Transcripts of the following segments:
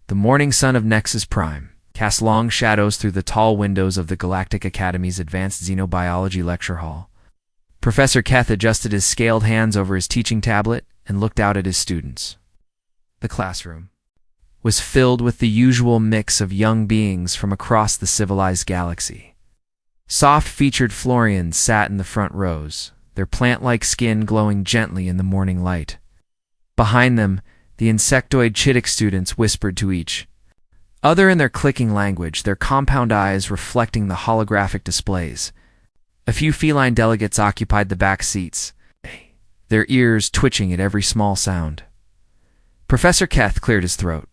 The morning sun of Nexus Prime cast long shadows through the tall windows of the Galactic Academy's Advanced Xenobiology Lecture Hall. Professor Keth adjusted his scaled hands over his teaching tablet and looked out at his students. The classroom was filled with the usual mix of young beings from across the civilized galaxy. Soft-featured Florians sat in the front rows, their plant-like skin glowing gently in the morning light. Behind them, the insectoid Chittick students whispered to each other in their clicking language, their compound eyes reflecting the holographic displays. A few feline delegates occupied the back seats, their ears twitching at every small sound. Professor Keth cleared his throat,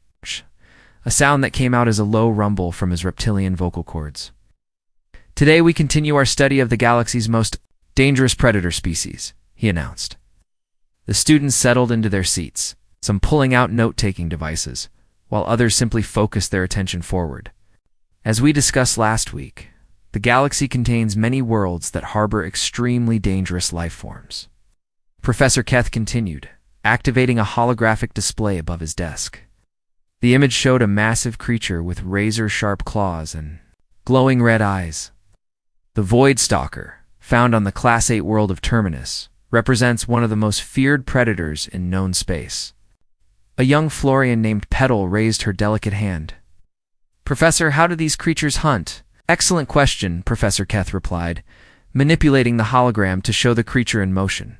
a sound that came out as a low rumble from his reptilian vocal cords. Today we continue our study of the galaxy's most dangerous predator species, he announced. The students settled into their seats, some pulling out note-taking devices, while others simply focused their attention forward. As we discussed last week, the galaxy contains many worlds that harbor extremely dangerous life forms. Professor Keth continued, activating a holographic display above his desk. The image showed a massive creature with razor-sharp claws and glowing red eyes. The Void Stalker, found on the Class 8 world of Terminus, represents one of the most feared predators in known space. A young Florian named Petal raised her delicate hand. "Professor, how do these creatures hunt?" "Excellent question," Professor Keth replied, manipulating the hologram to show the creature in motion.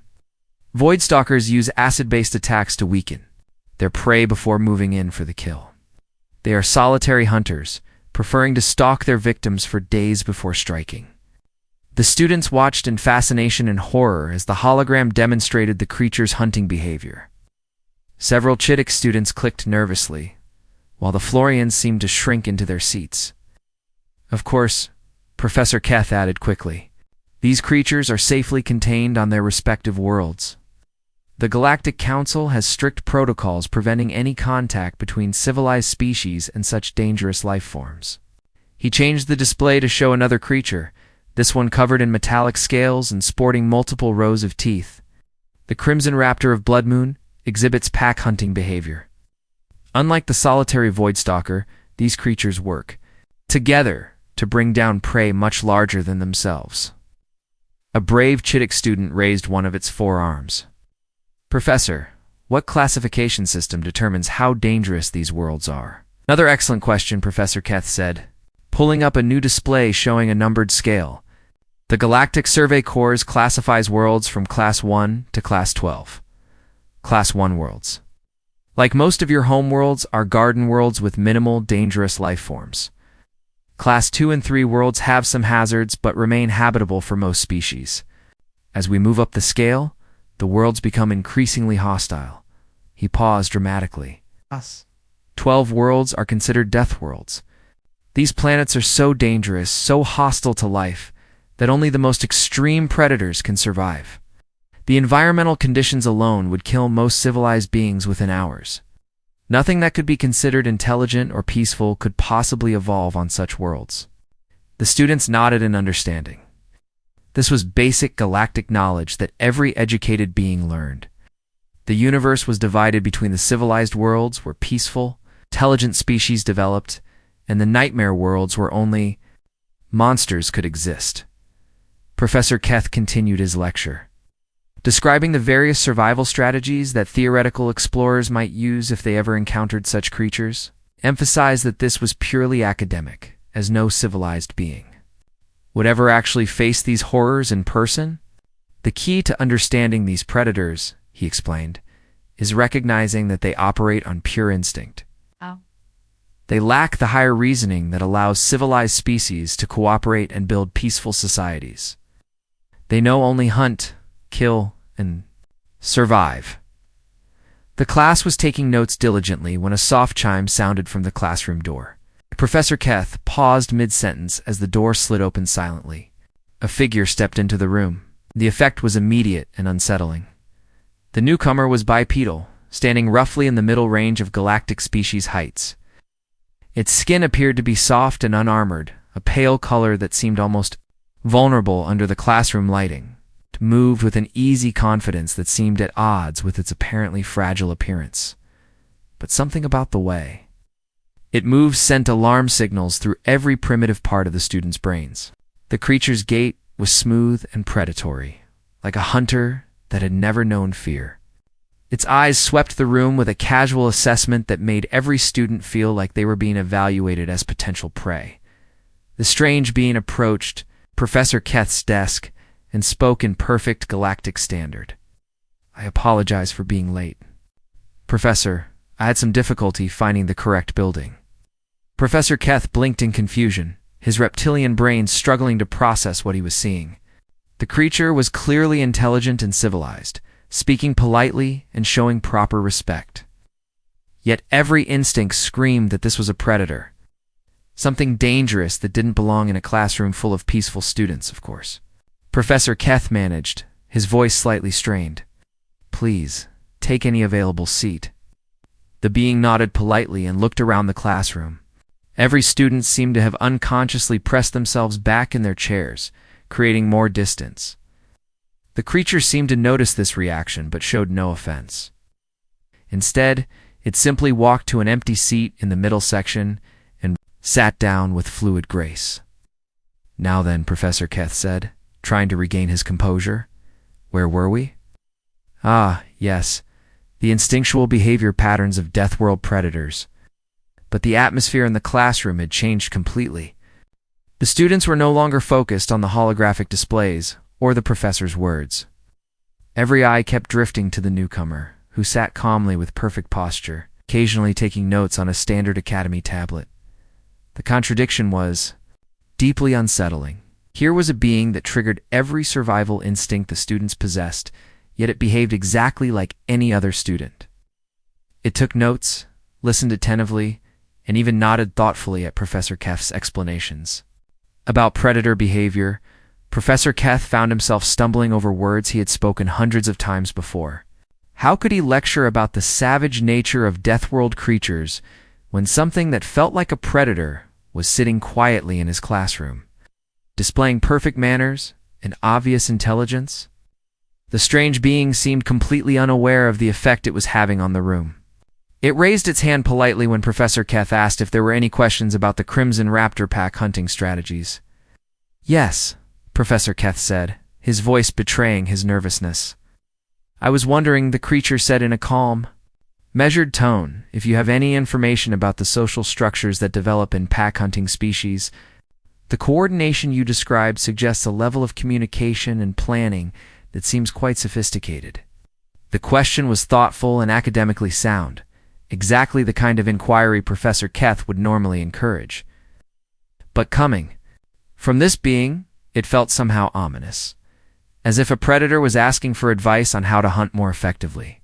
Voidstalkers use acid-based attacks to weaken their prey before moving in for the kill. They are solitary hunters, preferring to stalk their victims for days before striking. The students watched in fascination and horror as the hologram demonstrated the creature's hunting behavior. Several Chittick students clicked nervously, while the Florians seemed to shrink into their seats. Of course, Professor Keth added quickly, these creatures are safely contained on their respective worlds. The Galactic Council has strict protocols preventing any contact between civilized species and such dangerous life forms. He changed the display to show another creature, this one covered in metallic scales and sporting multiple rows of teeth. The Crimson Raptor of Blood Moon exhibits pack hunting behavior. Unlike the solitary Voidstalker, these creatures work together to bring down prey much larger than themselves. A brave Chittick student raised one of its forearms. "Professor, what classification system determines how dangerous these worlds are?" "Another excellent question," Professor Keth said, pulling up a new display showing a numbered scale. "The Galactic Survey Corps classifies worlds from Class 1 to Class 12. Class 1 worlds, like most of your home worlds, are garden worlds with minimal dangerous life forms. Class 2 and 3 worlds have some hazards but remain habitable for most species. As we move up the scale, the worlds become increasingly hostile." He paused dramatically. 12 worlds are considered death worlds. These planets are so dangerous, so hostile to life, that only the most extreme predators can survive. The environmental conditions alone would kill most civilized beings within hours. Nothing that could be considered intelligent or peaceful could possibly evolve on such worlds. The students nodded in understanding. This was basic galactic knowledge that every educated being learned. The universe was divided between the civilized worlds where peaceful, intelligent species developed, and the nightmare worlds where only monsters could exist. Professor Keth continued his lecture, describing the various survival strategies that theoretical explorers might use if they ever encountered such creatures, emphasized that this was purely academic, as no civilized being would ever actually face these horrors in person. The key to understanding these predators, he explained, is recognizing that they operate on pure instinct. They lack the higher reasoning that allows civilized species to cooperate and build peaceful societies. They know only hunt, kill, and survive. The class was taking notes diligently when a soft chime sounded from the classroom door. Professor Keth paused mid-sentence as the door slid open silently. A figure stepped into the room. The effect was immediate and unsettling. The newcomer was bipedal, standing roughly in the middle range of galactic species heights. Its skin appeared to be soft and unarmored, a pale color that seemed almost vulnerable under the classroom lighting. It moved with an easy confidence that seemed at odds with its apparently fragile appearance. But something about the way It moves sent alarm signals through every primitive part of the students' brains. The creature's gait was smooth and predatory, like a hunter that had never known fear. Its eyes swept the room with a casual assessment that made every student feel like they were being evaluated as potential prey. The strange being approached Professor Keth's desk and spoke in perfect galactic standard. "I apologize for being late. Professor, I had some difficulty finding the correct building." Professor Keth blinked in confusion, his reptilian brain struggling to process what he was seeing. The creature was clearly intelligent and civilized, speaking politely and showing proper respect. Yet every instinct screamed that this was a predator. Something dangerous that didn't belong in a classroom full of peaceful students, of course. Professor Keth managed, his voice slightly strained. "Please, take any available seat." The being nodded politely and looked around the classroom. Every student seemed to have unconsciously pressed themselves back in their chairs, creating more distance. The creature seemed to notice this reaction but showed no offense. Instead, it simply walked to an empty seat in the middle section and sat down with fluid grace. "Now then," Professor Keth said, trying to regain his composure. "Where were we?" "Ah, yes, the instinctual behavior patterns of Deathworld predators." But the atmosphere in the classroom had changed completely. The students were no longer focused on the holographic displays or the professor's words. Every eye kept drifting to the newcomer, who sat calmly with perfect posture, occasionally taking notes on a standard academy tablet. The contradiction was deeply unsettling. Here was a being that triggered every survival instinct the students possessed, yet it behaved exactly like any other student. It took notes, listened attentively, and even nodded thoughtfully at Professor Keth's explanations. About predator behavior, Professor Keth found himself stumbling over words he had spoken hundreds of times before. How could he lecture about the savage nature of Deathworld creatures when something that felt like a predator was sitting quietly in his classroom, displaying perfect manners and obvious intelligence? The strange being seemed completely unaware of the effect it was having on the room. It raised its hand politely when Professor Keth asked if there were any questions about the Crimson Raptor Pack hunting strategies. "Yes," Professor Keth said, his voice betraying his nervousness. "I was wondering," the creature said in a calm, measured tone, "if you have any information about the social structures that develop in pack hunting species. The coordination you described suggests a level of communication and planning that seems quite sophisticated." The question was thoughtful and academically sound, exactly the kind of inquiry Professor Keth would normally encourage. But coming from this being, it felt somehow ominous, as if a predator was asking for advice on how to hunt more effectively.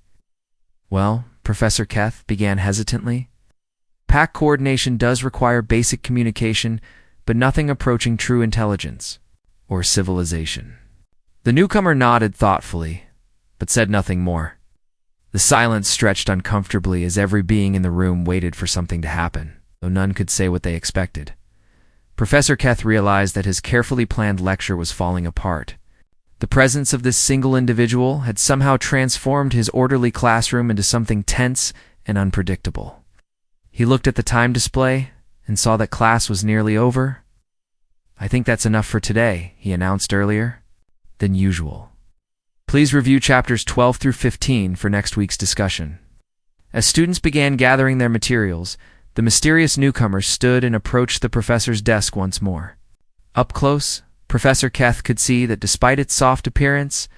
"Well," Professor Keth began hesitantly, "pack coordination does require basic communication, but nothing approaching true intelligence or civilization." The newcomer nodded thoughtfully, but said nothing more. The silence stretched uncomfortably as every being in the room waited for something to happen, though none could say what they expected. Professor Keth realized that his carefully planned lecture was falling apart. The presence of this single individual had somehow transformed his orderly classroom into something tense and unpredictable. He looked at the time display and saw that class was nearly over. "I think that's enough for today," he announced earlier than usual. "Please review chapters 12 through 15 for next week's discussion." As students began gathering their materials, the mysterious newcomer stood and approached the professor's desk once more. Up close, Professor Keth could see that despite its soft appearance,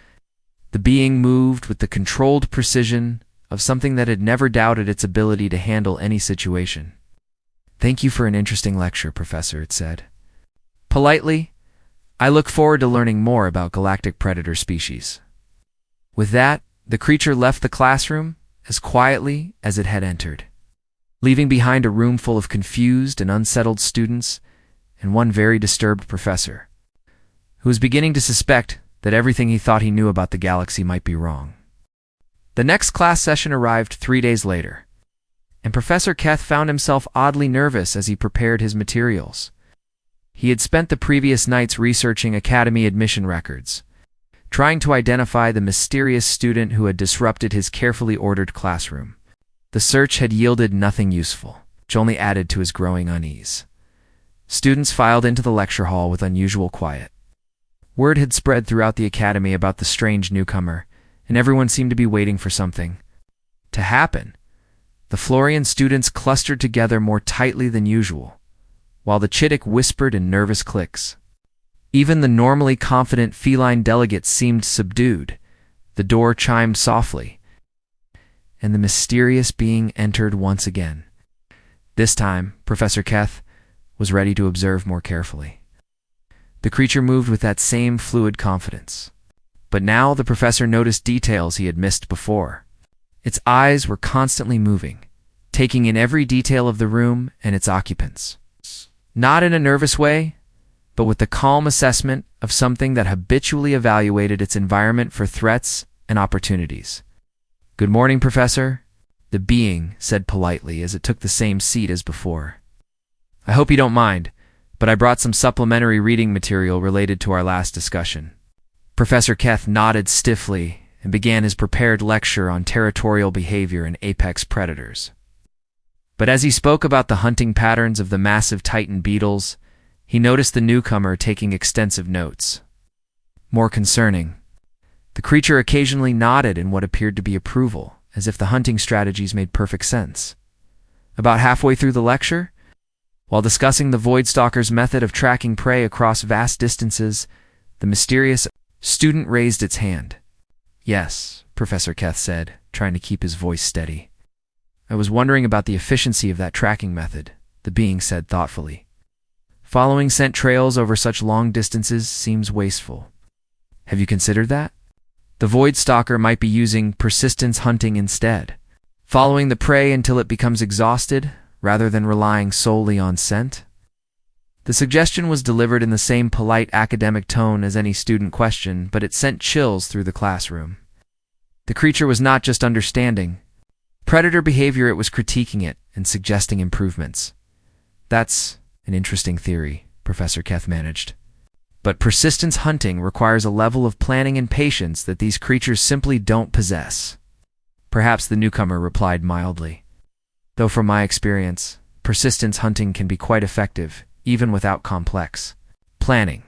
the being moved with the controlled precision of something that had never doubted its ability to handle any situation. "Thank you for an interesting lecture, Professor," it said. Politely, "I look forward to learning more about galactic predator species." With that, the creature left the classroom as quietly as it had entered, leaving behind a room full of confused and unsettled students and one very disturbed professor, who was beginning to suspect that everything he thought he knew about the galaxy might be wrong. The next class session arrived 3 days later, and Professor Keth found himself oddly nervous as he prepared his materials. He had spent the previous nights researching academy admission records, trying to identify the mysterious student who had disrupted his carefully ordered classroom. The search had yielded nothing useful. which only added to his growing unease. Students filed into the lecture hall with unusual quiet. Word had spread throughout the academy about the strange newcomer, and everyone seemed to be waiting for something to happen. The Florian students clustered together more tightly than usual, while the Chittick whispered in nervous clicks. Even the normally confident feline delegates seemed subdued. The door chimed softly, and the mysterious being entered once again. This time, Professor Keth was ready to observe more carefully. The creature moved with that same fluid confidence. But now the professor noticed details he had missed before. Its eyes were constantly moving, taking in every detail of the room and its occupants. Not in a nervous way, but with the calm assessment of something that habitually evaluated its environment for threats and opportunities. "Good morning, Professor," the being said politely as it took the same seat as before. "I hope you don't mind, but I brought some supplementary reading material related to our last discussion." Professor Keth nodded stiffly and began his prepared lecture on territorial behavior and apex predators. But as he spoke about the hunting patterns of the massive Titan beetles, he noticed the newcomer taking extensive notes. More concerning, the creature occasionally nodded in what appeared to be approval, as if the hunting strategies made perfect sense. About halfway through the lecture, while discussing the Voidstalker's method of tracking prey across vast distances, the mysterious student raised its hand. "Yes," Professor Keth said, trying to keep his voice steady. "I was wondering about the efficiency of that tracking method," the being said thoughtfully. "Following scent trails over such long distances seems wasteful. Have you considered that? The Voidstalker might be using persistence hunting instead, following the prey until it becomes exhausted, rather than relying solely on scent." The suggestion was delivered in the same polite academic tone as any student question, but it sent chills through the classroom. The creature was not just understanding predator behavior, it was critiquing it and suggesting improvements. "That's an interesting theory," Professor Keth managed. "But persistence hunting requires a level of planning and patience that these creatures simply don't possess." Perhaps the newcomer replied mildly. "Though from my experience, persistence hunting can be quite effective, even without complex planning.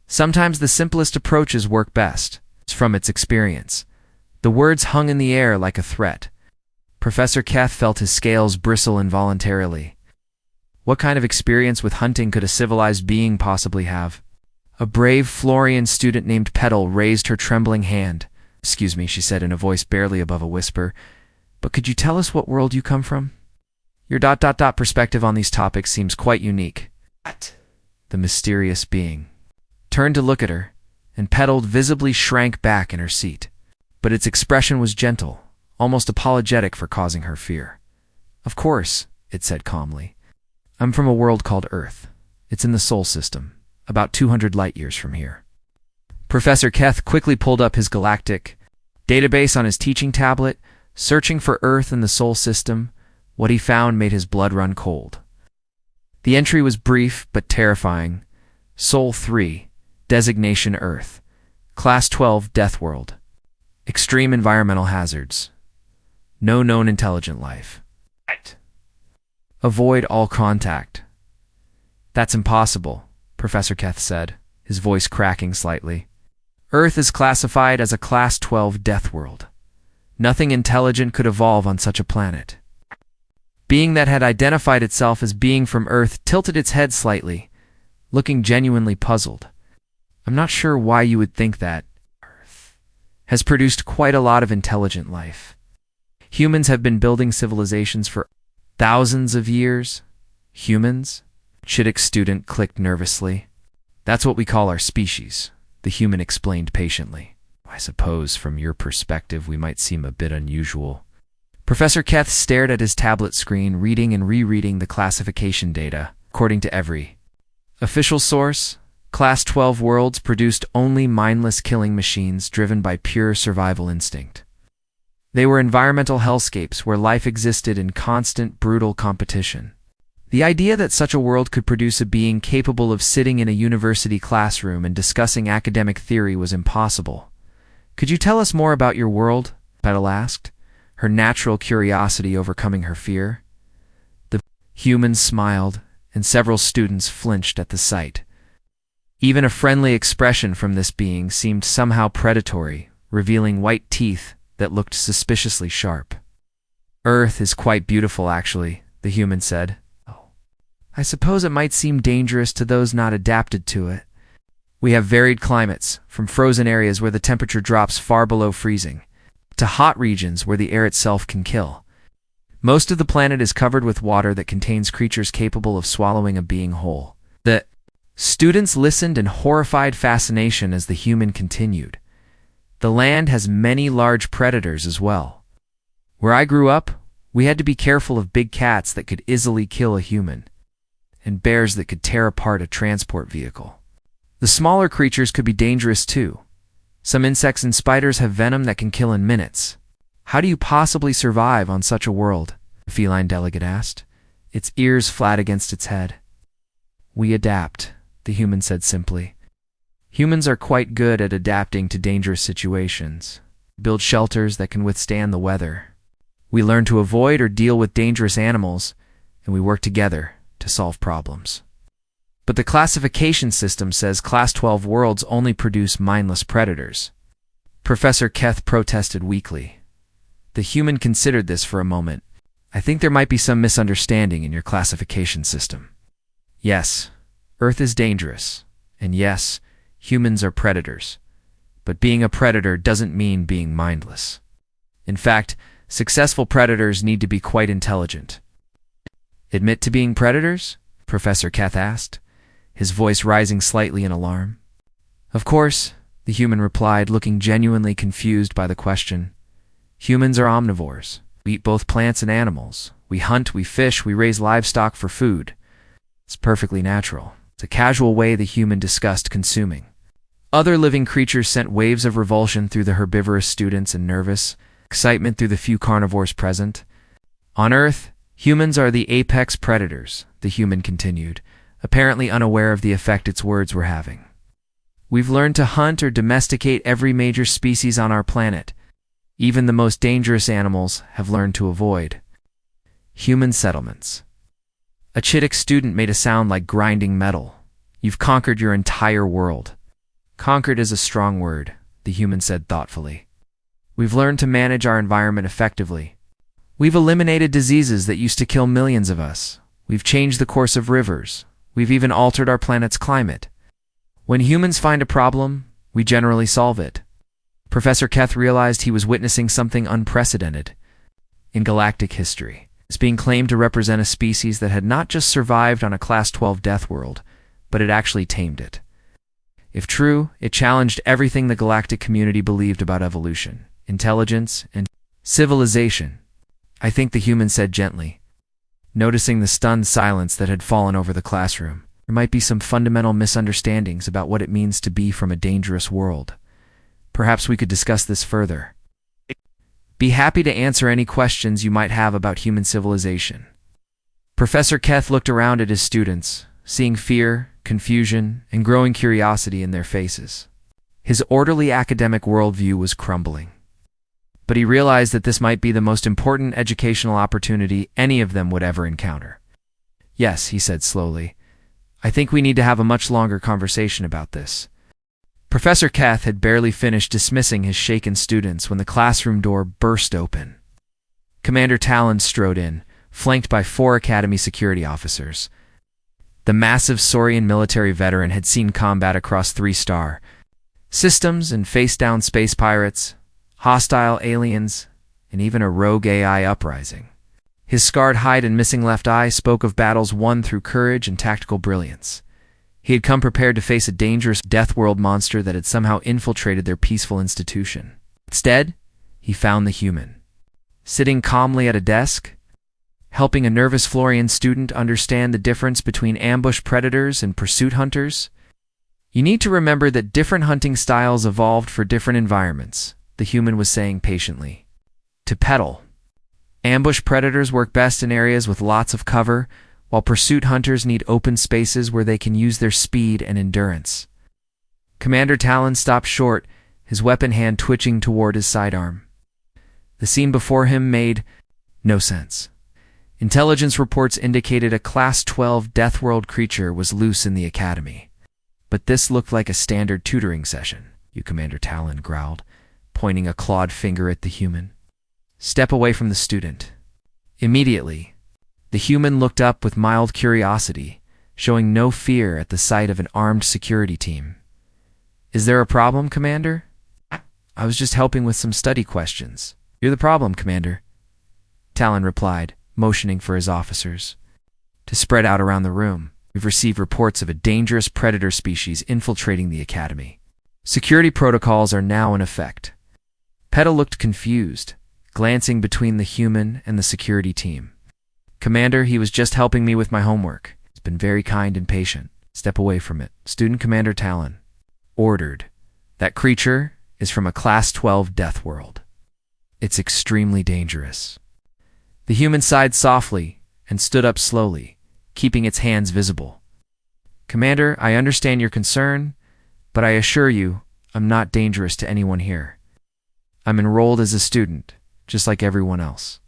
Sometimes the simplest approaches work best." From its experience, the words hung in the air like a threat. Professor Keth felt his scales bristle involuntarily. What kind of experience with hunting could a civilized being possibly have? A brave Florian student named Petal raised her trembling hand. "Excuse me," she said in a voice barely above a whisper, "but could you tell us what world you come from? Your perspective on these topics seems quite unique." "What?" The mysterious being turned to look at her, and Petal visibly shrank back in her seat. But its expression was gentle, almost apologetic for causing her fear. "Of course," it said calmly. "I'm from a world called Earth. It's in the Sol system, about 200 light-years from here." Professor Keth quickly pulled up his galactic database on his teaching tablet, searching for Earth in the Sol system. What he found made his blood run cold. The entry was brief but terrifying. Sol 3, designation Earth, Class 12 Deathworld. Extreme environmental hazards. No known intelligent life. Avoid all contact. "That's impossible," Professor Keth said, his voice cracking slightly. "Earth is classified as a Class 12 death world. Nothing intelligent could evolve on such a planet." Being that had identified itself as being from Earth tilted its head slightly, looking genuinely puzzled. "I'm not sure why you would think that. Earth has produced quite a lot of intelligent life. Humans have been building civilizations for thousands of years." "Humans?" Chittick's student clicked nervously. "That's what we call our species," the human explained patiently. "I suppose from your perspective we might seem a bit unusual." Professor Keth stared at his tablet screen, reading and rereading the classification data. According to every official source, Class 12 worlds produced only mindless killing machines driven by pure survival instinct. They were environmental hellscapes where life existed in constant, brutal competition. The idea that such a world could produce a being capable of sitting in a university classroom and discussing academic theory was impossible. "Could you tell us more about your world?" Petal asked, her natural curiosity overcoming her fear. The Humans smiled, and several students flinched at the sight. Even a friendly expression from this being seemed somehow predatory, revealing white teeth that looked suspiciously sharp. "Earth is quite beautiful, actually," the human said. "Oh, I suppose it might seem dangerous to those not adapted to it. We have varied climates, from frozen areas where the temperature drops far below freezing, to hot regions where the air itself can kill. Most of the planet is covered with water that contains creatures capable of swallowing a being whole." The students listened in horrified fascination as the human continued. "The land has many large predators as well. Where I grew up, we had to be careful of big cats that could easily kill a human, and bears that could tear apart a transport vehicle. The smaller creatures could be dangerous too. Some insects and spiders have venom that can kill in minutes. How do you possibly survive on such a world?" the feline delegate asked, its ears flat against its head. "We adapt," the human said simply. "Humans are quite good at adapting to dangerous situations, build shelters that can withstand the weather. We learn to avoid or deal with dangerous animals, and we work together to solve problems." "But the classification system says Class 12 worlds only produce mindless predators," Professor Keth protested weakly. The human considered this for a moment. "I think there might be some misunderstanding in your classification system. Yes, Earth is dangerous, and yes, humans are predators. But being a predator doesn't mean being mindless. In fact, successful predators need to be quite intelligent." "Admit to being predators?" Professor Keth asked, his voice rising slightly in alarm. "Of course," the human replied, looking genuinely confused by the question. "Humans are omnivores. We eat both plants and animals. We hunt, we fish, we raise livestock for food. It's perfectly natural. It's a casual way the human discussed consuming." Other living creatures sent waves of revulsion through the herbivorous students and nervous excitement through the few carnivores present. "On Earth, humans are the apex predators," the human continued, apparently unaware of the effect its words were having. "We've learned to hunt or domesticate every major species on our planet. Even the most dangerous animals have learned to avoid." "Human settlements." A Chittick student made a sound like grinding metal. "You've conquered your entire world." "Conquered is a strong word," the human said thoughtfully. "We've learned to manage our environment effectively. We've eliminated diseases that used to kill millions of us. We've changed the course of rivers. We've even altered our planet's climate. When humans find a problem, we generally solve it." Professor Keth realized he was witnessing something unprecedented in galactic history. It's being claimed to represent a species that had not just survived on a Class 12 death world, but had actually tamed it. If true, it challenged everything the galactic community believed about evolution, intelligence, and civilization. "I think," the human said gently, noticing the stunned silence that had fallen over the classroom, "there might be some fundamental misunderstandings about what it means to be from a dangerous world. Perhaps we could discuss this further. Be happy to answer any questions you might have about human civilization." Professor Keth looked around at his students, seeing fear, confusion, and growing curiosity in their faces. His orderly academic worldview was crumbling. But he realized that this might be the most important educational opportunity any of them would ever encounter. "Yes," he said slowly, "I think we need to have a much longer conversation about this." Professor Keth had barely finished dismissing his shaken students when the classroom door burst open. Commander Talon strode in, flanked by 4 Academy security officers. The massive Saurian military veteran had seen combat across 3-star systems and faced down space pirates, hostile aliens, and even a rogue AI uprising. His scarred hide and missing left eye spoke of battles won through courage and tactical brilliance. He had come prepared to face a dangerous Deathworld monster that had somehow infiltrated their peaceful institution. Instead, he found the human, sitting calmly at a desk, helping a nervous Florian student understand the difference between ambush predators and pursuit hunters. "You need to remember that different hunting styles evolved for different environments," the human was saying patiently. "To peddle, ambush predators work best in areas with lots of cover, while pursuit hunters need open spaces where they can use their speed and endurance." Commander Talon stopped short, his weapon hand twitching toward his sidearm. The scene before him made no sense. Intelligence reports indicated a Class 12 Deathworld creature was loose in the academy. But this looked like a standard tutoring session, Commander Talon growled, pointing a clawed finger at the human. Step away from the student. Immediately, the human looked up with mild curiosity, showing no fear at the sight of an armed security team. Is there a problem, Commander? I was just helping with some study questions. You're the problem, Commander, Talon replied, motioning for his officers to spread out around the room. We've received reports of a dangerous predator species infiltrating the academy. Security protocols are now in effect. Peta looked confused, glancing between the human and the security team. Commander, he was just helping me with my homework. He's been very kind and patient. Step away from it. Student Commander Talon ordered. That creature is from a Class 12 Deathworld. It's extremely dangerous. The human sighed softly and stood up slowly, keeping its hands visible. Commander, I understand your concern, but I assure you, I'm not dangerous to anyone here. I'm enrolled as a student, just like everyone else.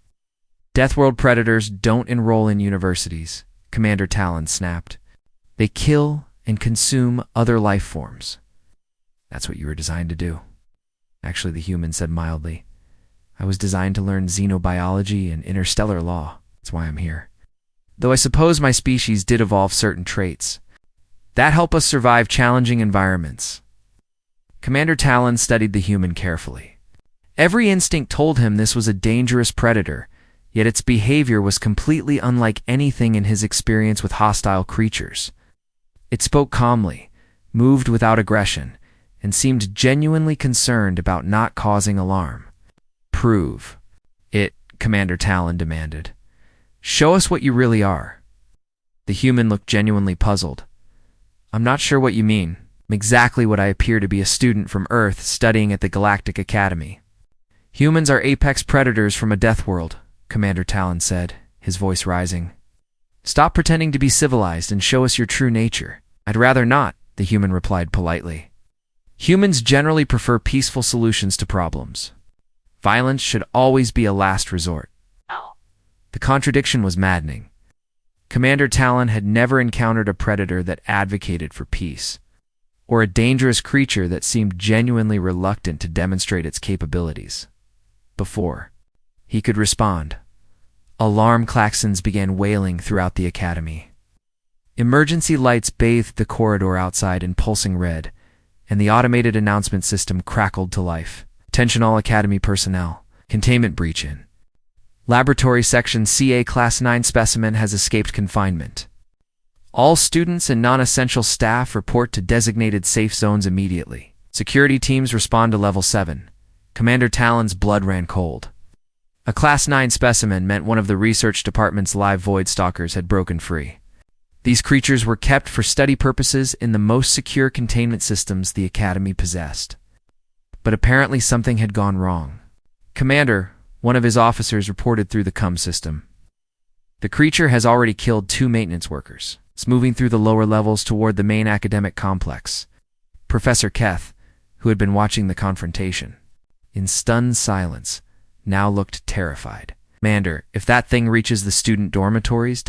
Deathworld predators don't enroll in universities, Commander Talon snapped. They kill and consume other life forms. That's what you were designed to do. Actually, the human said mildly. I was designed to learn xenobiology and interstellar law. That's why I'm here. Though I suppose my species did evolve certain traits that help us survive challenging environments. Commander Talon studied the human carefully. Every instinct told him this was a dangerous predator, yet its behavior was completely unlike anything in his experience with hostile creatures. It spoke calmly, moved without aggression, and seemed genuinely concerned about not causing alarm. Prove it, Commander Talon demanded. Show us what you really are. The human looked genuinely puzzled. I'm not sure what you mean. I'm exactly what I appear to be, a student from Earth studying at the Galactic Academy. Humans are apex predators from a death world, Commander Talon said, his voice rising. Stop pretending to be civilized and show us your true nature. I'd rather not, the human replied politely. Humans generally prefer peaceful solutions to problems. Violence should always be a last resort. The contradiction was maddening. Commander Talon had never encountered a predator that advocated for peace, or a dangerous creature that seemed genuinely reluctant to demonstrate its capabilities. Before he could respond, alarm klaxons began wailing throughout the academy. Emergency lights bathed the corridor outside in pulsing red, and the automated announcement system crackled to life. Attention all academy personnel. Containment breach in. Laboratory Section CA Class 9 specimen has escaped confinement. All students and non-essential staff report to designated safe zones immediately. Security teams respond to Level 7. Commander Talon's blood ran cold. A Class 9 specimen meant one of the research department's live void stalkers had broken free. These creatures were kept for study purposes in the most secure containment systems the Academy possessed. But apparently something had gone wrong. Commander, one of his officers reported through the CUM system. The creature has already killed 2 maintenance workers. It's moving through the lower levels toward the main academic complex. Professor Keth, who had been watching the confrontation, in stunned silence, now looked terrified. Commander, if that thing reaches the student dormitories, ...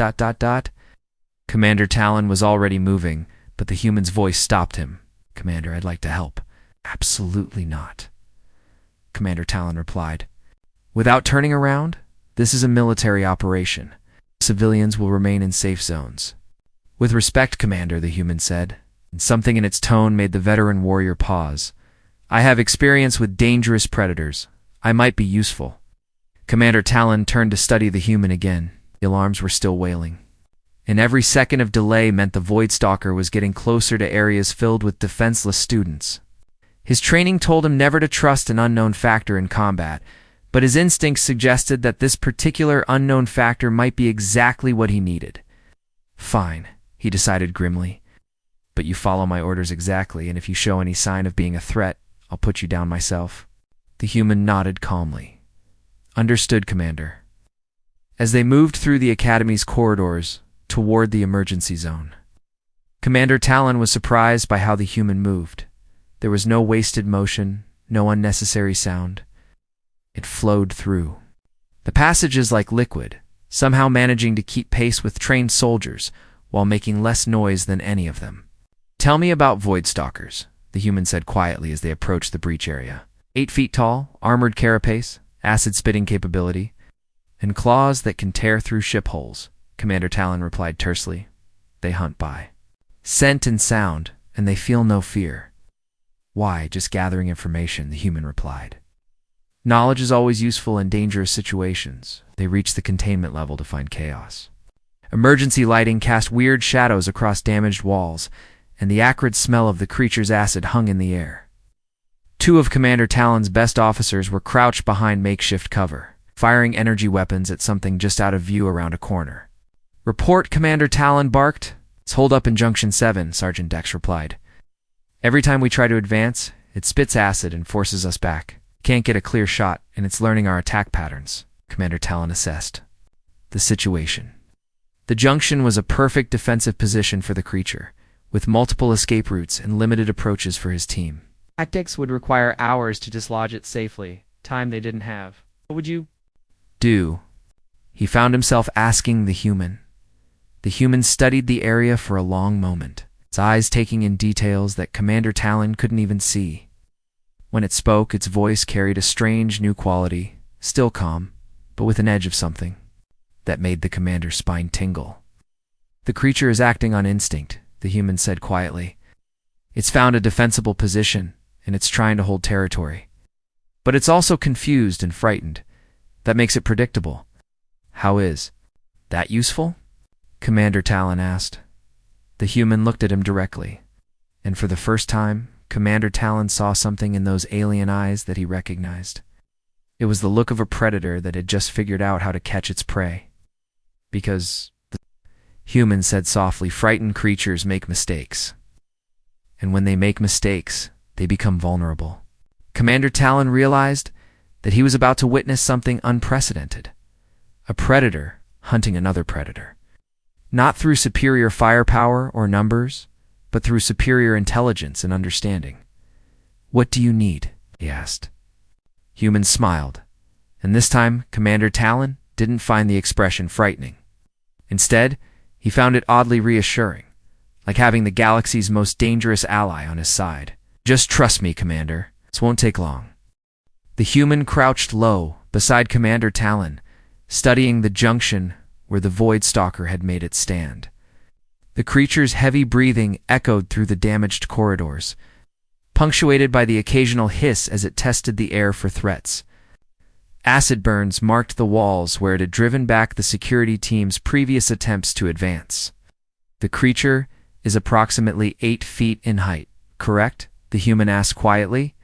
Commander Talon was already moving, but the human's voice stopped him. Commander, I'd like to help. Absolutely not, Commander Talon replied. Without turning around, this is a military operation. Civilians will remain in safe zones. With respect, Commander, the human said, and something in its tone made the veteran warrior pause. I have experience with dangerous predators. I might be useful. Commander Talon turned to study the human again. The alarms were still wailing. And every second of delay meant the Void Stalker was getting closer to areas filled with defenseless students. His training told him never to trust an unknown factor in combat, but his instincts suggested that this particular unknown factor might be exactly what he needed. Fine, he decided grimly. But you follow my orders exactly, and if you show any sign of being a threat, I'll put you down myself. The human nodded calmly. Understood, Commander. As they moved through the Academy's corridors toward the emergency zone, Commander Talon was surprised by how the human moved. There was no wasted motion, no unnecessary sound. It flowed through. The passage is like liquid, somehow managing to keep pace with trained soldiers while making less noise than any of them. "Tell me about void stalkers," the human said quietly as they approached the breach area. 8 feet tall, armored carapace, acid-spitting capability, and claws that can tear through ship hulls, Commander Talon replied tersely. "They hunt by scent and sound, and they feel no fear." "Why, just gathering information," the human replied. "Knowledge is always useful in dangerous situations." They reached the containment level to find chaos. Emergency lighting cast weird shadows across damaged walls, and the acrid smell of the creature's acid hung in the air. 2 of Commander Talon's best officers were crouched behind makeshift cover, firing energy weapons at something just out of view around a corner. "Report," Commander Talon barked. "It's holed up in Junction 7, Sergeant Dex replied. "Every time we try to advance, it spits acid and forces us back. Can't get a clear shot, and it's learning our attack patterns," Commander Talon assessed the situation. The junction was a perfect defensive position for the creature, with multiple escape routes and limited approaches for his team. Tactics would require hours to dislodge it safely, time they didn't have. "What would you do?" he found himself asking the human. The human studied the area for a long moment, its eyes taking in details that Commander Talon couldn't even see. When it spoke, its voice carried a strange new quality, still calm, but with an edge of something that made the commander's spine tingle. "The creature is acting on instinct," the human said quietly. "It's found a defensible position, and it's trying to hold territory. But it's also confused and frightened. That makes it predictable." "How is that useful?" Commander Talon asked. The human looked at him directly, and for the first time, Commander Talon saw something in those alien eyes that he recognized. It was the look of a predator that had just figured out how to catch its prey. "Because," the human said softly, "frightened creatures make mistakes. And when they make mistakes, they become vulnerable." Commander Talon realized that he was about to witness something unprecedented. A predator hunting another predator. Not through superior firepower or numbers, but through superior intelligence and understanding. "What do you need?" he asked. Human smiled, and this time Commander Talon didn't find the expression frightening. Instead, he found it oddly reassuring, like having the galaxy's most dangerous ally on his side. "Just trust me, Commander. This won't take long." The human crouched low beside Commander Talon, studying the junction where the Void Stalker had made it stand. The creature's heavy breathing echoed through the damaged corridors, punctuated by the occasional hiss as it tested the air for threats. Acid burns marked the walls where it had driven back the security team's previous attempts to advance. "The creature is approximately 8 feet in height, correct?" the human asked quietly.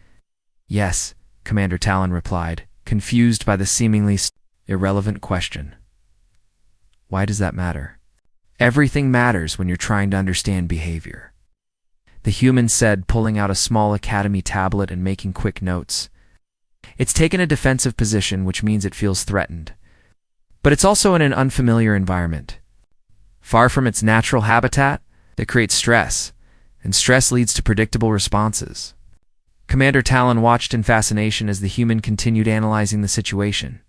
"Yes," Commander Talon replied, confused by the seemingly irrelevant question. "Why does that matter?" "Everything matters when you're trying to understand behavior," the human said, pulling out a small academy tablet and making quick notes. "It's taken a defensive position, which means it feels threatened. But it's also in an unfamiliar environment. Far from its natural habitat, that creates stress, and stress leads to predictable responses." Commander Talon watched in fascination as the human continued analyzing the situation.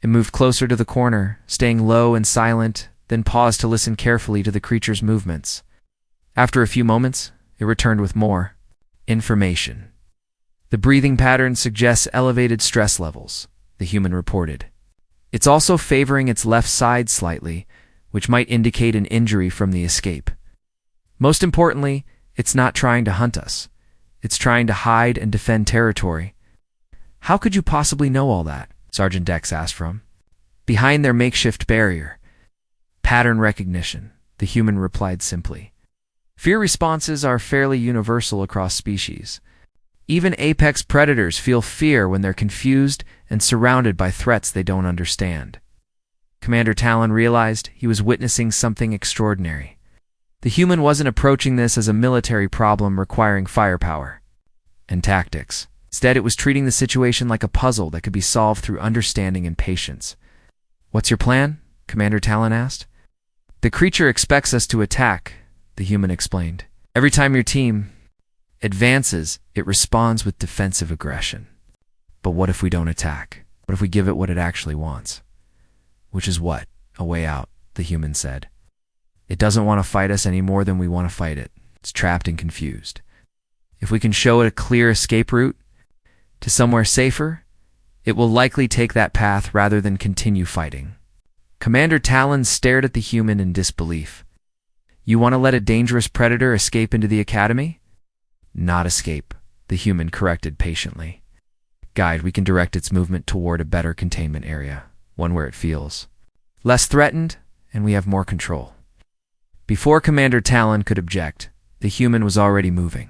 It moved closer to the corner, staying low and silent, then paused to listen carefully to the creature's movements. After a few moments, it returned with more information. "The breathing pattern suggests elevated stress levels," the human reported. "It's also favoring its left side slightly, which might indicate an injury from the escape. Most importantly, it's not trying to hunt us. It's trying to hide and defend territory." "How could you possibly know all that?" Sergeant Dex asked from behind their makeshift barrier. "Pattern recognition," the human replied simply. "Fear responses are fairly universal across species. Even apex predators feel fear when they're confused and surrounded by threats they don't understand." Commander Talon realized he was witnessing something extraordinary. The human wasn't approaching this as a military problem requiring firepower and tactics. Instead, it was treating the situation like a puzzle that could be solved through understanding and patience. "What's your plan?" Commander Talon asked. "The creature expects us to attack," the human explained. "Every time your team advances, it responds with defensive aggression. But what if we don't attack? What if we give it what it actually wants?" "Which is what?" A way out, the human said. It doesn't want to fight us any more than we want to fight it. It's trapped and confused. If we can show it a clear escape route to somewhere safer, it will likely take that path rather than continue fighting. Commander Talon stared at the human in disbelief. You want to let a dangerous predator escape into the academy? Not escape, the human corrected patiently. Guide, we can direct its movement toward a better containment area, one where it feels less threatened and we have more control. Before Commander Talon could object, the human was already moving.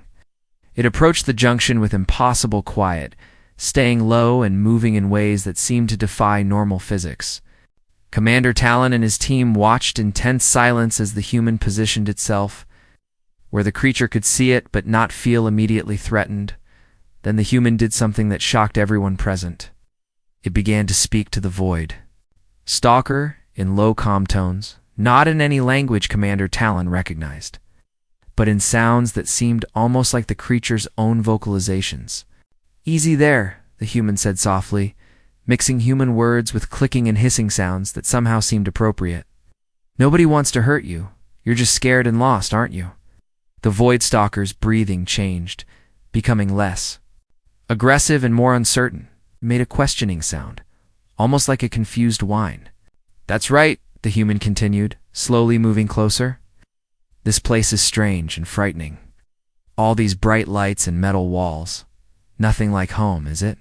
It approached the junction with impossible quiet, staying low and moving in ways that seemed to defy normal physics. Commander Talon and his team watched in tense silence as the human positioned itself, where the creature could see it but not feel immediately threatened. Then the human did something that shocked everyone present. It began to speak to the void. Stalker, in low calm tones, not in any language Commander Talon recognized, but in sounds that seemed almost like the creature's own vocalizations. Easy there, the human said softly, mixing human words with clicking and hissing sounds that somehow seemed appropriate. Nobody wants to hurt you. You're just scared and lost, aren't you? The void stalker's breathing changed, becoming less aggressive and more uncertain. It made a questioning sound, almost like a confused whine. That's right, the human continued, slowly moving closer. This place is strange and frightening. All these bright lights and metal walls. Nothing like home, is it?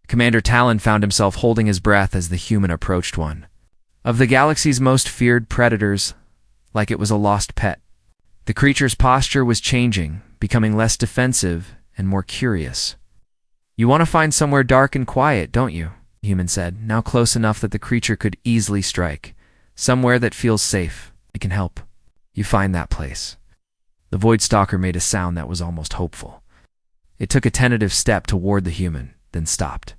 Commander Talon found himself holding his breath as the human approached one of the galaxy's most feared predators, like it was a lost pet. The creature's posture was changing, becoming less defensive and more curious. You want to find somewhere dark and quiet, don't you? The human said, now close enough that the creature could easily strike. Somewhere that feels safe. I can help. You find that place. The void stalker made a sound that was almost hopeful. It took a tentative step toward the human, then stopped,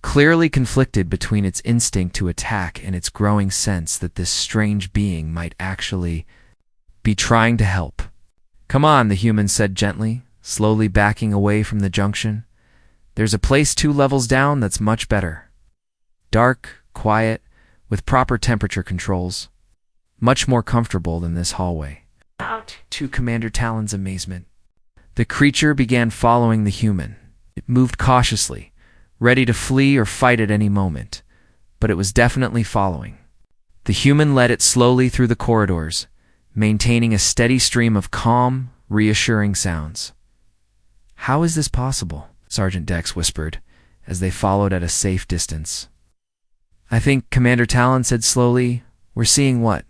clearly conflicted between its instinct to attack and its growing sense that this strange being might actually be trying to help. Come on, the human said gently, slowly backing away from the junction. There's a place 2 levels down that's much better. Dark, quiet, with proper temperature controls. Much more comfortable than this hallway. To Commander Talon's amazement, the creature began following the human. It moved cautiously, ready to flee or fight at any moment, but it was definitely following. The human led it slowly through the corridors, maintaining a steady stream of calm, reassuring sounds. How is this possible? Sergeant Dex whispered, as they followed at a safe distance. I think, Commander Talon said slowly, we're seeing what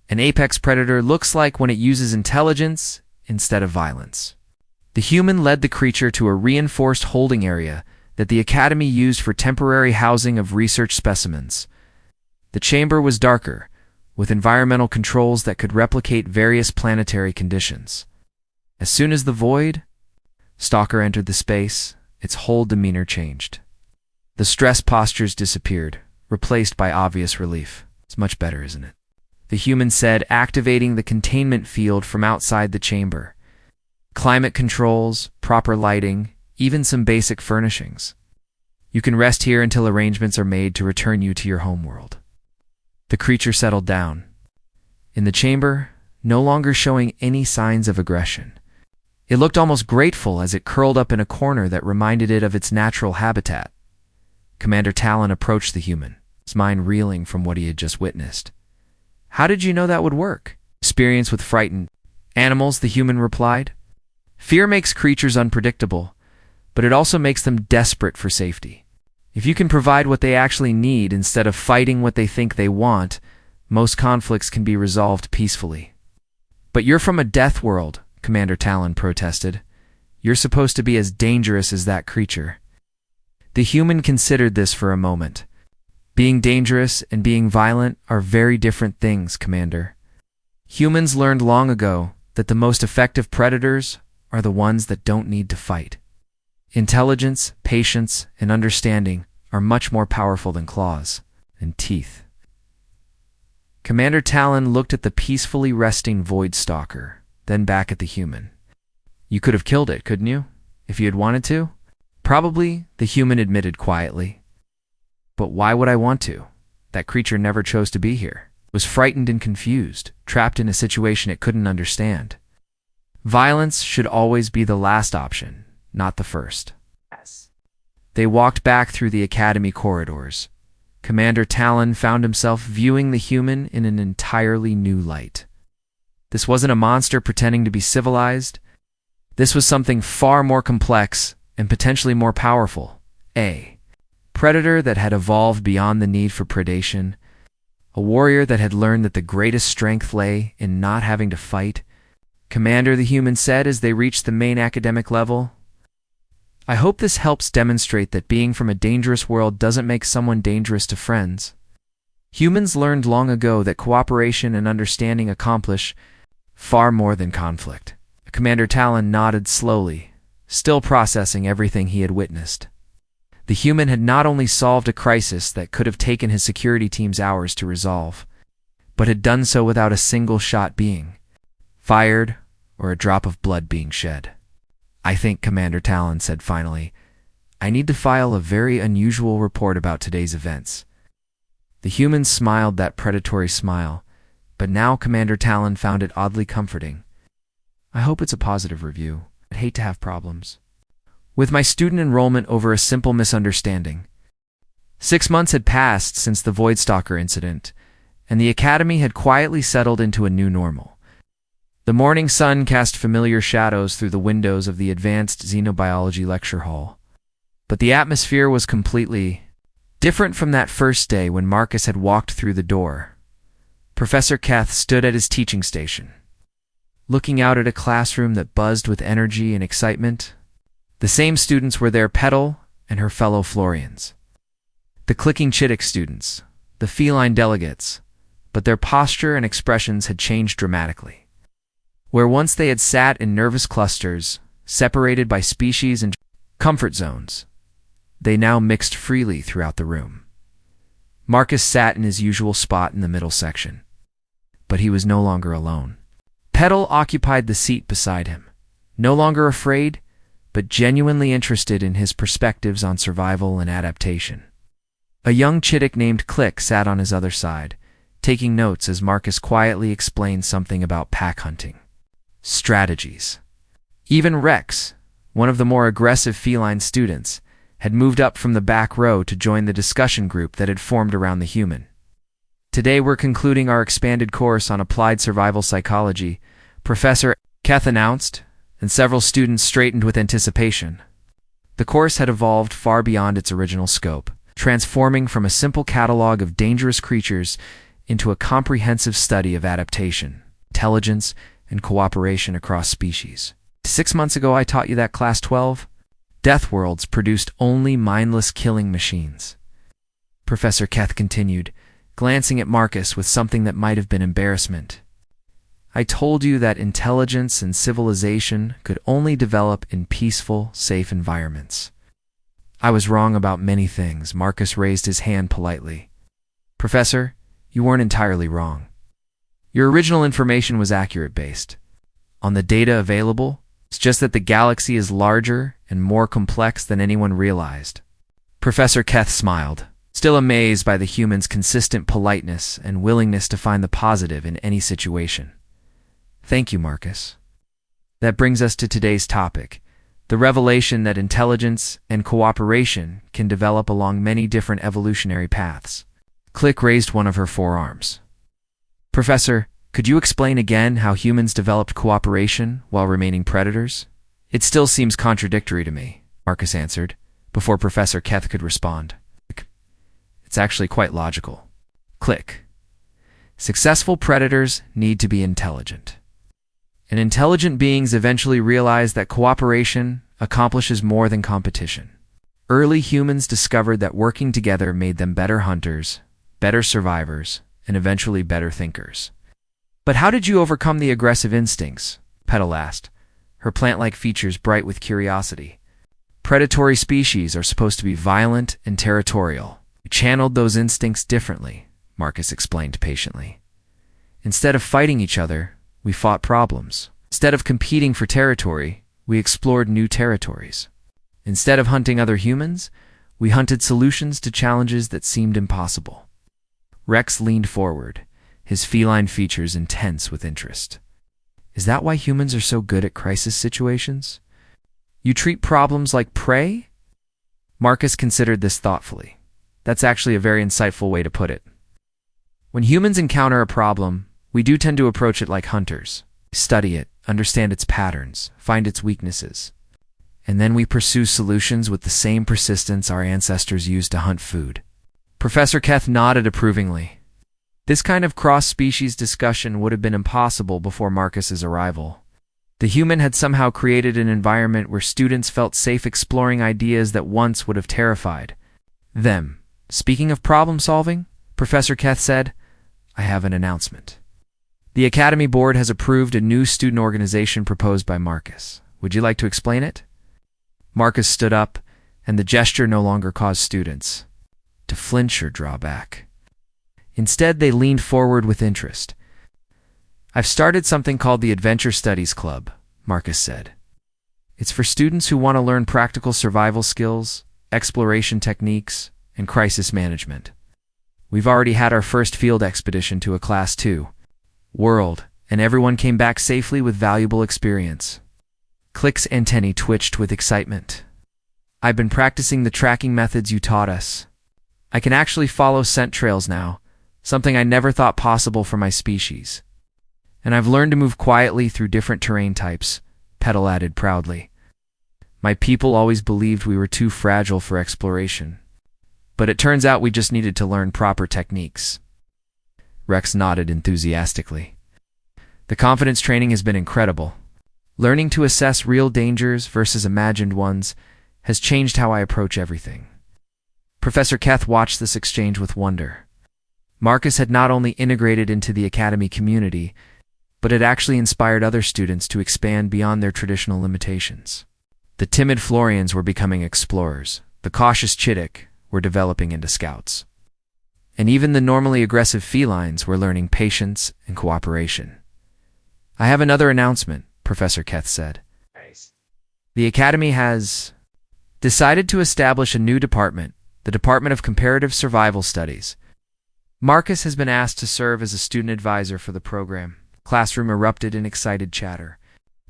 an apex predator looks like when it uses intelligence instead of violence. The human led the creature to a reinforced holding area that the Academy used for temporary housing of research specimens. The chamber was darker, with environmental controls that could replicate various planetary conditions. As soon as the void stalker entered the space, its whole demeanor changed. The stress postures disappeared, replaced by obvious relief. It's much better, isn't it? The human said, activating the containment field from outside the chamber. Climate controls, proper lighting, even some basic furnishings. You can rest here until arrangements are made to return you to your homeworld. The creature settled down. In the chamber, no longer showing any signs of aggression. It looked almost grateful as it curled up in a corner that reminded it of its natural habitat. Commander Talon approached the human, his mind reeling from what he had just witnessed. How did you know that would work? Experience with frightened animals, the human replied. Fear makes creatures unpredictable, but it also makes them desperate for safety. If you can provide what they actually need instead of fighting what they think they want, most conflicts can be resolved peacefully. But you're from a death world, Commander Talon protested. You're supposed to be as dangerous as that creature. The human considered this for a moment. Being dangerous and being violent are very different things, Commander. Humans learned long ago that the most effective predators are the ones that don't need to fight. Intelligence, patience, and understanding are much more powerful than claws and teeth. Commander Talon looked at the peacefully resting void stalker, then back at the human. You could have killed it, couldn't you? If you had wanted to? Probably, the human admitted quietly. But why would I want to? That creature never chose to be here. It was frightened and confused, trapped in a situation it couldn't understand. Violence should always be the last option, not the first. They walked back through the academy corridors. Commander Talon found himself viewing the human in an entirely new light. This wasn't a monster pretending to be civilized. This was something far more complex and potentially more powerful. A predator that had evolved beyond the need for predation. A warrior that had learned that the greatest strength lay in not having to fight. Commander, the human said as they reached the main academic level, I hope this helps demonstrate that being from a dangerous world doesn't make someone dangerous to friends. Humans learned long ago that cooperation and understanding accomplish far more than conflict. Commander Talon nodded slowly, still processing everything he had witnessed. The human had not only solved a crisis that could have taken his security teams hours to resolve, but had done so without a single shot being fired or a drop of blood being shed. I think, Commander Talon said finally, I need to file a very unusual report about today's events. The human smiled that predatory smile, but now Commander Talon found it oddly comforting. I hope it's a positive review. I'd hate to have problems with my student enrollment over a simple misunderstanding. 6 months had passed since the Voidstalker incident, and the academy had quietly settled into a new normal. The morning sun cast familiar shadows through the windows of the advanced xenobiology lecture hall. But the atmosphere was completely different from that first day when Marcus had walked through the door. Professor Keth stood at his teaching station, looking out at a classroom that buzzed with energy and excitement. The same students were there, Petal and her fellow Florians. The clicking Chittick students, the feline delegates, but their posture and expressions had changed dramatically. Where once they had sat in nervous clusters, separated by species and comfort zones, they now mixed freely throughout the room. Marcus sat in his usual spot in the middle section, but he was no longer alone. Petal occupied the seat beside him, no longer afraid, but genuinely interested in his perspectives on survival and adaptation. A young Chittick named Click sat on his other side, taking notes as Marcus quietly explained something about pack hunting strategies. Even Rex, one of the more aggressive feline students, had moved up from the back row to join the discussion group that had formed around the human. Today we're concluding our expanded course on applied survival psychology, Professor Keth announced, and several students straightened with anticipation. The course had evolved far beyond its original scope, transforming from a simple catalog of dangerous creatures into a comprehensive study of adaptation, intelligence, and cooperation across species. 6 months ago I taught you that Class 12? Deathworlds produced only mindless killing machines. Professor Keth continued, glancing at Marcus with something that might have been embarrassment. I told you that intelligence and civilization could only develop in peaceful, safe environments. I was wrong about many things. Marcus raised his hand politely. Professor, you weren't entirely wrong. Your original information was accurate based on the data available. It's just that the galaxy is larger and more complex than anyone realized. Professor Keth smiled, still amazed by the human's consistent politeness and willingness to find the positive in any situation. Thank you, Marcus. That brings us to today's topic, the revelation that intelligence and cooperation can develop along many different evolutionary paths. Click raised one of her forearms. Professor, could you explain again how humans developed cooperation while remaining predators? It still seems contradictory to me, Marcus answered, before Professor Keth could respond. It's actually quite logical. Click. Successful predators need to be intelligent. And intelligent beings eventually realize that cooperation accomplishes more than competition. Early humans discovered that working together made them better hunters, better survivors, and eventually better thinkers. But how did you overcome the aggressive instincts? Petal asked, her plant-like features bright with curiosity. Predatory species are supposed to be violent and territorial. We channeled those instincts differently, Marcus explained patiently. Instead of fighting each other, we fought problems. Instead of competing for territory, we explored new territories. Instead of hunting other humans, we hunted solutions to challenges that seemed impossible. Rex leaned forward, his feline features intense with interest. Is that why humans are so good at crisis situations? You treat problems like prey? Marcus considered this thoughtfully. That's actually a very insightful way to put it. When humans encounter a problem, we do tend to approach it like hunters. Study it, understand its patterns, find its weaknesses. And then we pursue solutions with the same persistence our ancestors used to hunt food. Professor Keth nodded approvingly. This kind of cross-species discussion would have been impossible before Marcus's arrival. The human had somehow created an environment where students felt safe exploring ideas that once would have terrified them. Speaking of problem-solving, Professor Keth said, I have an announcement. The Academy Board has approved a new student organization proposed by Marcus. Would you like to explain it? Marcus stood up, and the gesture no longer caused students to flinch or draw back. Instead, they leaned forward with interest. I've started something called the Adventure Studies Club, Marcus said. It's for students who want to learn practical survival skills, exploration techniques, and crisis management. We've already had our first field expedition to a Class 2 world, and everyone came back safely with valuable experience. Click's antennae twitched with excitement. I've been practicing the tracking methods you taught us. I can actually follow scent trails now, something I never thought possible for my species. And I've learned to move quietly through different terrain types, Petal added proudly. My people always believed we were too fragile for exploration. But it turns out we just needed to learn proper techniques. Rex nodded enthusiastically. The confidence training has been incredible. Learning to assess real dangers versus imagined ones has changed how I approach everything. Professor Keth watched this exchange with wonder. Marcus had not only integrated into the Academy community, but had actually inspired other students to expand beyond their traditional limitations. The timid Florians were becoming explorers. The cautious Chittick were developing into scouts. And even the normally aggressive felines were learning patience and cooperation. I have another announcement, Professor Keth said. The Academy has decided to establish a new department, the Department of Comparative Survival Studies. Marcus has been asked to serve as a student advisor for the program. Classroom erupted in excited chatter.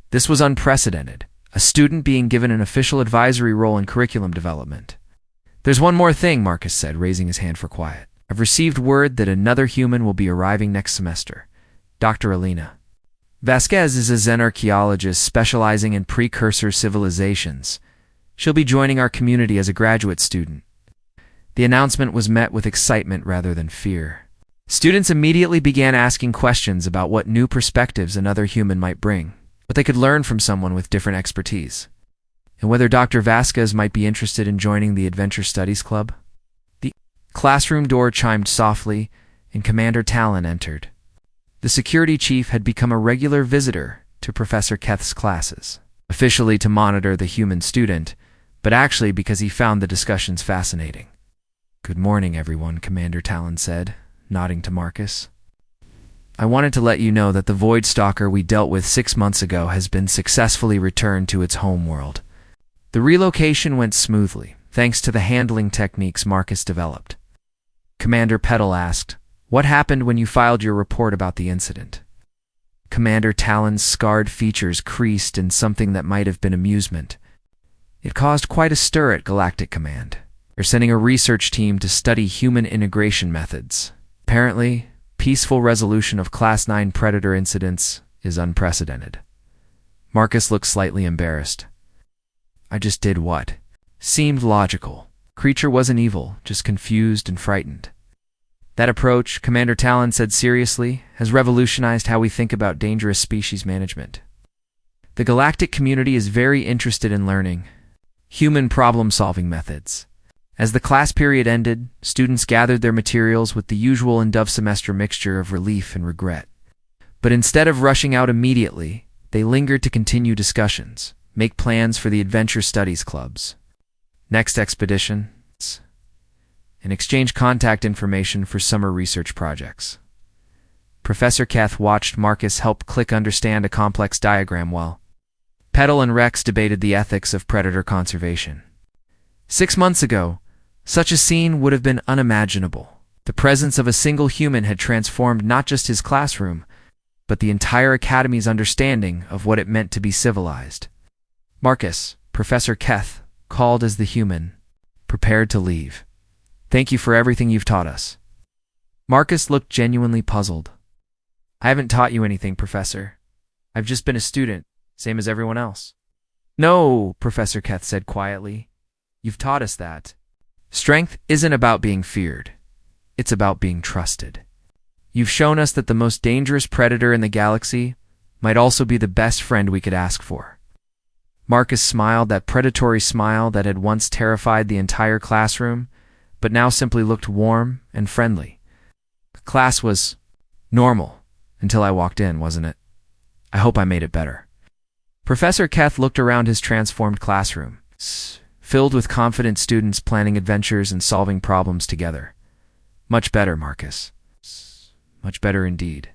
This was unprecedented, a student being given an official advisory role in curriculum development. There's one more thing, Marcus said, raising his hand for quiet. I've received word that another human will be arriving next semester, Dr. Alina. Vasquez is a Zen archaeologist specializing in precursor civilizations. She'll be joining our community as a graduate student. The announcement was met with excitement rather than fear. Students immediately began asking questions about what new perspectives another human might bring, what they could learn from someone with different expertise, and whether Dr. Vasquez might be interested in joining the Adventure Studies Club. The classroom door chimed softly, and Commander Talon entered. The security chief had become a regular visitor to Professor Keth's classes, officially to monitor the human student, but actually because he found the discussions fascinating. Good morning, everyone, Commander Talon said, nodding to Marcus. I wanted to let you know that the Void Stalker we dealt with 6 months ago has been successfully returned to its home world. The relocation went smoothly, thanks to the handling techniques Marcus developed. Commander Petal asked, "What happened when you filed your report about the incident?" Commander Talon's scarred features creased in something that might have been amusement. It caused quite a stir at Galactic Command. They're sending a research team to study human integration methods. Apparently, peaceful resolution of Class 9 Predator incidents is unprecedented. Marcus looked slightly embarrassed. I just did what seemed logical. Creature wasn't evil, just confused and frightened. That approach, Commander Talon said seriously, has revolutionized how we think about dangerous species management. The galactic community is very interested in learning human problem-solving methods. As the class period ended, students gathered their materials with the usual end-of-semester mixture of relief and regret. But instead of rushing out immediately, they lingered to continue discussions, make plans for the Adventure Studies clubs, next expeditions, and exchange contact information for summer research projects. Professor Keth watched Marcus help Click understand a complex diagram while Petal and Rex debated the ethics of predator conservation. 6 months ago, such a scene would have been unimaginable. The presence of a single human had transformed not just his classroom, but the entire academy's understanding of what it meant to be civilized. Marcus, Professor Keth, called as the human, prepared to leave. Thank you for everything you've taught us. Marcus looked genuinely puzzled. I haven't taught you anything, Professor. I've just been a student, same as everyone else. No, Professor Keth said quietly. You've taught us that strength isn't about being feared. It's about being trusted. You've shown us that the most dangerous predator in the galaxy might also be the best friend we could ask for. Marcus smiled, that predatory smile that had once terrified the entire classroom, but now simply looked warm and friendly. The class was normal until I walked in, wasn't it? I hope I made it better. Professor Keth looked around his transformed classroom, filled with confident students planning adventures and solving problems together. Much better, Marcus. Much better indeed.